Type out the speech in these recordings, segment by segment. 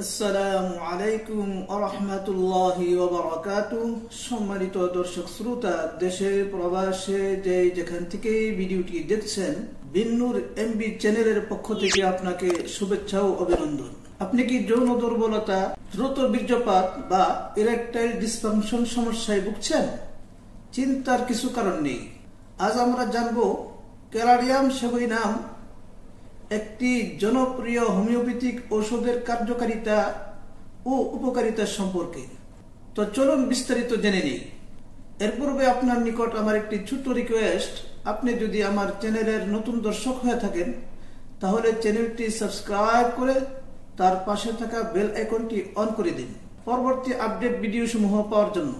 আসসালামু আলাইকুম আরহামাতুল্লাহি ওয়া বারাকাতুহু। সম্মানিত দর্শক শ্রোতা, দেশে প্রবাসে যে যেখান থেকে ভিডিওটি দেখছেন, বিন্নুর এমবি চ্যানেলের পক্ষ থেকে আপনাকে শুভেচ্ছা ও অভিনন্দন। আপনি কি যৌন দুর্বলতা, দ্রুত বীর্যপাত বা ইরেকটাইল ডিসফাংশন সমস্যায় ভুগছেন? চিন্তার কিছু কারণ নেই। আজ আমরা জানবো ক্যালাডিয়াম সেবুইনাম, একটি জনপ্রিয় হোমিওপ্যাথিক ঔষধের কার্যকারিতা ও উপকারিতা সম্পর্কে। তো চলুন বিস্তারিত জেনে নিই। এর পূর্বে আপনার নিকট আমার একটি ছোট্ট রিকোয়েস্ট, আপনি যদি আমার চ্যানেলের নতুন দর্শক হয়ে থাকেন তাহলে চ্যানেলটি সাবস্ক্রাইব করে তার পাশে থাকা বেল আইকনটি অন করে দিন পরবর্তী আপডেট ভিডিও সমূহ পাওয়ার জন্য।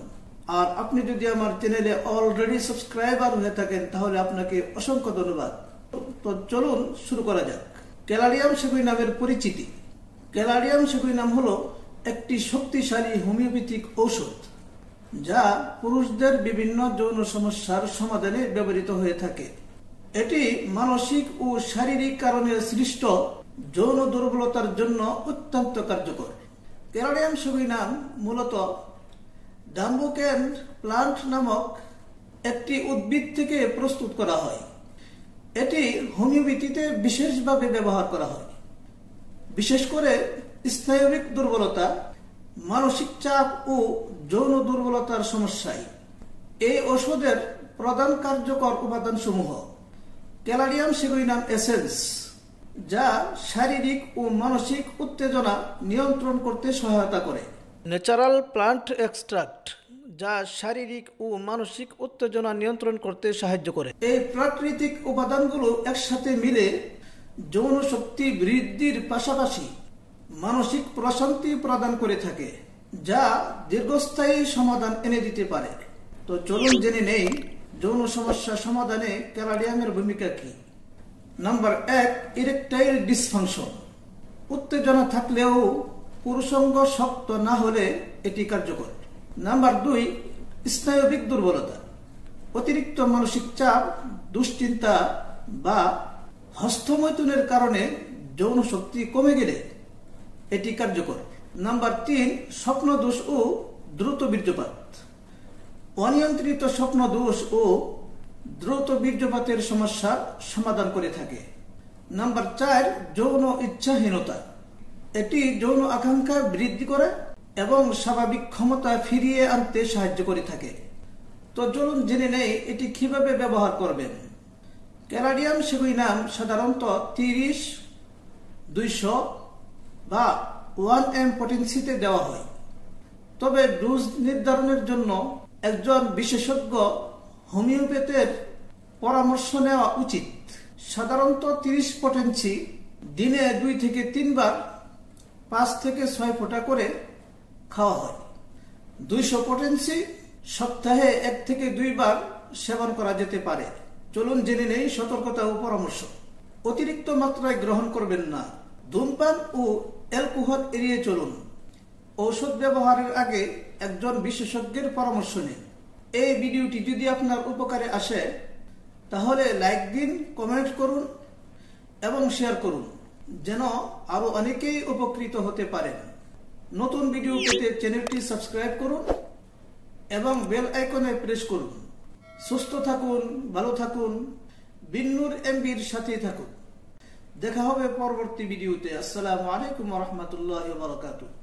আর আপনি যদি আমার চ্যানেলে অলরেডি সাবস্ক্রাইবার হয়ে থাকেন তাহলে আপনাকে অসংখ্য ধন্যবাদ। তো চলুন শুরু করা যাক। ক্যালাডিয়াম সেবুইনামের পরিচিতি। ক্যালাডিয়াম সেবুইনাম হলো একটি শক্তিশালী হোমিওপ্যাথিক ঔষধ যা পুরুষদের বিভিন্ন যৌন সমস্যার সমাধানে ব্যবহৃত হয়ে থাকে। এটি মানসিক ও শারীরিক কারণে সৃষ্ট যৌন দুর্বলতার জন্য অত্যন্ত কার্যকর। ক্যালাডিয়াম সেবুইনাম মূলত ডাম্বুকেন প্লান্ট নামক একটি উদ্ভিদ থেকে প্রস্তুত করা হয়। এটি হোমিওপ্যাথিতে বিশেষভাবে ব্যবহার করা হয়, বিশেষ করে স্নায়বিক দুর্বলতা, মানসিক চাপ ও যৌন দুর্বলতার সমস্যায়। এই ওষুধের প্রধান কার্যকর উপাদান সমূহ: ক্যালাডিয়াম সেবুইনাম এসেন্স, যা শারীরিক ও মানসিক উত্তেজনা নিয়ন্ত্রণ করতে সহায়তা করে; ন্যাচারাল প্লান্ট এক্সট্রাক্ট, যা শারীরিক ও মানসিক উত্তেজনা নিয়ন্ত্রণ করতে সাহায্য করে। এই প্রাকৃতিক উপাদানগুলো একসাথে মিলে যৌন শক্তি বৃদ্ধির পাশাপাশি মানসিক প্রশান্তি প্রদান করে থাকে, যা দীর্ঘস্থায়ী সমাধান এনে দিতে পারে। তো চলুন জেনে নেই যৌন সমস্যা সমাধানে ক্যালাডিয়ামের ভূমিকা কি। Number 1, erectile dysfunction. উত্তেজনা থাকলেও পুরুষাঙ্গ শক্ত না হলে এটি কার্যকর। নাম্বার 2, স্নায়বিক দুর্বলতা। অতিরিক্ত মানসিক চাপ, দুশ্চিন্তা বা হস্তমৈথুনের কারণে যৌন শক্তি কমে গেলে এটি কার্যকর। নাম্বার 3, স্বপ্নদোষ ও দ্রুত বীর্যপাত। অনিয়ন্ত্রিত স্বপ্নদোষ ও দ্রুত বীর্যপাতের সমস্যার সমাধান করে থাকে। নাম্বার 4, যৌন ইচ্ছাহীনতা। এটি যৌন আকাঙ্ক্ষা বৃদ্ধি করে এবং স্বাভাবিক ক্ষমতা ফিরিয়ে আনতে সাহায্য করে থাকে। তো চলুন জেনে নেই এটি কিভাবে ব্যবহার করবেন। ক্যালাডিয়াম সেবুইনাম সাধারণত 30, 200 বা 1 পটেন্সিতে দেওয়া হয়, তবে ডোজ নির্ধারণের জন্য একজন বিশেষজ্ঞ হোমিওপ্যাথের পরামর্শ নেওয়া উচিত। সাধারণত 30 পটেন্সি দিনে 2 থেকে 3 বার 5 থেকে 6 ফোঁটা করে খাওয়া হয়। 200 পটেন্সি সপ্তাহে 1 থেকে 2 বার সেবন করা যেতে পারে। চলুন জেনে নেই সতর্কতা ও পরামর্শ। অতিরিক্ত মাত্রায় গ্রহণ করবেন না। ধূমপান ও অ্যালকোহল এড়িয়ে চলুন। ঔষধ ব্যবহারের আগে একজন বিশেষজ্ঞের পরামর্শ নিন। এই ভিডিওটি যদি আপনার উপকারে আসে তাহলে লাইক দিন, কমেন্ট করুন এবং শেয়ার করুন, যেন আরো অনেকেই উপকৃত হতে পারেন। নতুন ভিডিও পেতে চ্যানেলটি সাবস্ক্রাইব করুন এবং বেল আইকনে প্রেস করুন। সুস্থ থাকুন, ভালো থাকুন, বিন্নুর এমবির সাথেই থাকুন। দেখা হবে পরবর্তী ভিডিওতে। আসসালামু আলাইকুম ওয়া রাহমাতুল্লাহি ওয়া বারাকাতুহু।